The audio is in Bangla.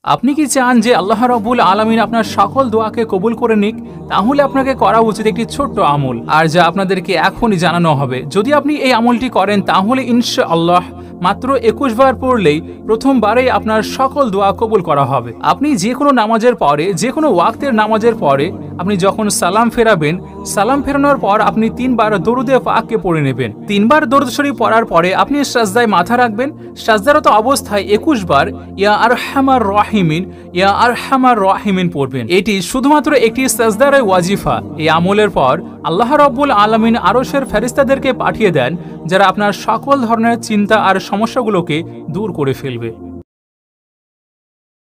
আপনি কি চান যে আল্লাহ রাব্বুল আলামিন আপনার সকল দোয়াকে কবুল করে নিক? তাহলে আপনাকে করা উচিত একটি ছোট্ট আমল, আর যা আপনাদেরকে এখনই জানানো হবে। যদি আপনি এই আমলটি করেন তাহলে ইনশাআল্লাহ মাত্র ২১ বার পড়লেই প্রথমবারেই আপনার সকল দোয়া কবুল করা হবে। আপনি যে কোনো নামাজের পরে, যে কোনো ওয়াক্তের নামাজের পরে আপনি যখন সালাম ফেরাবেন, সালাম ফেরানোর পর আপনি ৩ বার দরুদে পাককে পড়ে নেবেন। ৩ বার দরুদ শরীফ পড়ার পরে আপনি সাজদায় মাথা রাখবেন। সাজদারত অবস্থায় ২১ বার ইয়া আরহামার রাহিমিন, ইয়া আরহামার রাহিমিন পড়বেন। এটি শুধুমাত্র একটি সাজদার ওয়াজিফা। এই আমলের পর আল্লাহ রাব্বুল আলামিন আরশের ফেরেশতাদেরকে পাঠিয়ে দেন, যারা আপনার সকল ধরনের চিন্তা আর সমস্যাগুলোকে দূর করে ফেলবে।